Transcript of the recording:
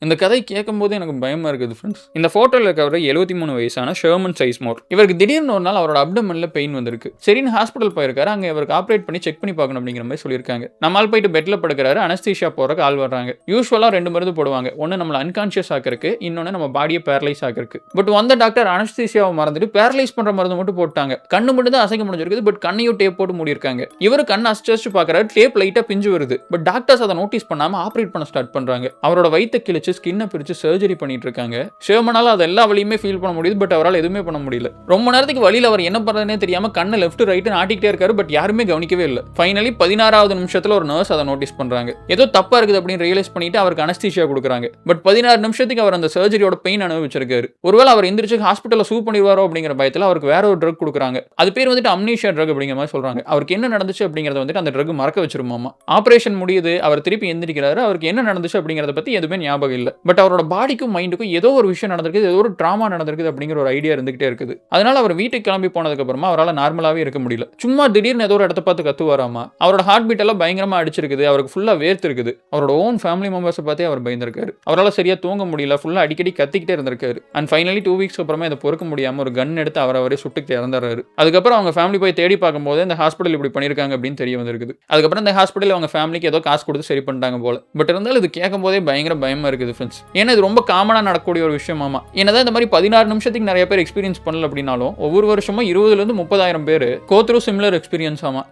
இந்த கதை கேட்கும்போது எனக்கு பயமா இருக்குது ஃப்ரெண்ட்ஸ். இந்த போட்டோல இருக்கவர் 73 வயசான ஷெர்மன் சைஸ்மோர். இவருக்கு திடீர்னு ஒரு நாள் அவரோட அப்டமன்ல பெயின் வந்திருக்கு. சரின்னு ஹாஸ்பிட்டல் போயிருக்காரு. அங்க இவருக்கு ஆப்ரேட் பண்ணி செக் பண்ணி பார்க்கணும் அப்படிங்கிற மாதிரி சொல்லியிருக்காங்க. நம்மால் போயிட்டு பெட்ல படுக்கிறாரு. அனஸ்தீஷியா போறதுக்கு ஆள் வர்றாங்க. யூஸ்வலா 2 மருந்து போடுவாங்க. ஒன்னு நம்மள அன்கான்ஷியஸ் ஆக்கிறதுக்கு, இன்னொன்னு நம்ம பாடியை பேரலைஸ் ஆக்கிறதுக்கு. பட் வந்த டாக்டர் அனஸ்தீஷியாவை மறந்துட்டு பேரலைஸ் பண்ற மருந்து மட்டும் போட்டாங்க. கண்ணு மட்டும் தான் அசைக்க முடிஞ்சிருக்குது. பட் கண்ணையும் டேப் போட்டு மூடிருக்காங்க. இவரு கண்ணை அசைச்சு பார்க்கறாரு. டேப் லைட்டா பிஞ்சு வருது. பட் டாக்டர்ஸ் அதை நோட்டீஸ் பண்ணாம ஆப்ரேட் பண்ண ஸ்டார்ட் பண்றாங்க. அவரோட வயித்தை கிழிச்சு ஸ்கின்னை பிரிச்சு சர்ஜரி பண்ணிட்டு இருக்காங்க. ஷெர்மனால அது எல்லா வலியுமே ஃபீல் பண்ண முடியுது. பட் அவரால் எதுவுமே பண்ண முடியல. ரொம்ப நேரத்துக்கு வழியில் அவர் என்ன பண்றதுனே தெரியாம கண்ணை லெஃப்ட் ரைட் ஆட்டிக்கிட்டே இருக்காரு. பட் யாருமே கவனிக்கவே இல்லை. ஃபைனலி 16வது நிமிஷத்துல ஒரு நர்ஸ் அதை நோட்டீஸ் பண்றாங்க. ஏதோ தப்பா இருக்குது அப்படின்னு ரியலைஸ் பண்ணிட்டு அவருக்கு அனஸ்தீஷியா கொடுக்குறாங்க. பட் 16 நிமிஷத்துக்கு அவர் அந்த சர்ஜரியோட பெயின் அனுபவிச்சிருக்காரு. ஒருவேளை அவர் எந்திரிச்சு ஹாஸ்பிட்டல்ல சூ பண்ணிடுவாரோ அப்படிங்கிற பயத்தில் அவருக்கு வேற ஒரு ட்ரக் கொடுக்குறாங்க. அது பேர் வந்துட்டு அம்னீஷியா ட்ரக் அப்படிங்கிற மாதிரி சொல்றாங்க. அவருக்கு என்ன நடந்துச்சு அப்படிங்கறத வந்துட்டு அந்த ட்ரக் மறக்க வச்சிருமாமா. ஆபரேஷன் முடியுது. அவர் திருப்பி எந்திரிக்கிறாரு. அவருக்கு என்ன நடந்துச்சு அப்படிங்கறத பத்தி எதுவுமே ஞாபகம் இல்லை. பட் அவரோட பாடிக்கும் மைண்டுக்கும் ஏதோ ஒரு விஷயம் நடந்திருக்குது, ஏதோ ஒரு ட்ராமா நடந்திருக்குது அப்படிங்கிற ஒரு ஐடியா இருந்துகிட்டே இருக்குது. அதனால அவர் வீட்டுக்கு கிளம்பி போனதுக்கு அப்புறமா அவரால் நார்மலாவே இருக்க முடியல. சும்மா திடீர்னு ஏதோ ஒரு இடத்த பார்த்து கத்துவாராமா. அவரோட ஹார்ட் பீட் எல்லாம் பயங்கரமா அடிச்சிருக்குது. அவருக்கு ஃபுல்லா வேர்த்து இருக்குது. அவரோட ஓன் ஃபேமிலி மெம்பர்ஸை பார்த்தே அவர் பயந்திருக்காரு. அவரால் சரியா தூங்க முடியல. ஃபுல்லா அடிக்கடி கத்திக்கிட்டே இருந்திருக்காரு. அண்ட் ஃபைனலி 2 வீக்ஸ் அப்புறமா இதை பொறுக்க முடியாம ஒரு கன் எடுத்து அவரே சுட்டுக்கிட்டு இறந்துறாரு. அதுக்கப்புறம் அவங்க ஃபேமிலி போய் தேடி பார்க்கும்போது இந்த ஹாஸ்பிட்டல் இப்படி பண்ணிருக்காங்க அப்படின்னு தெரிய வந்திருக்குது. அதுக்கப்புறம் இந்த ஹாஸ்பிட்டல் அவங்க ஃபேமிலிக்கு ஏதோ காசு கொடுத்து சரி பண்ணிட்டாங்க போல. பட் இருந்தாலும் இது கேட்கும் போதே பயங்கர பயமா இருக்குது ஃப்ரெண்ட்ஸ். ஏன்னா இது ரொம்ப காமனா நடக்கக்கூடிய ஒரு விஷயமாமா. என்னதான் இந்த மாதிரி 16 நிமிஷத்துக்கு நிறைய பேர் எக்ஸ்பீரியன்ஸ் பண்ணல அப்படின்னாலும் ஒவ்வொரு வருஷமும் 20,000 to 30,000 பேர் கோ த்ரூ சிமிலர் எக்ஸ்பீரியன்ஸ் ஆமா.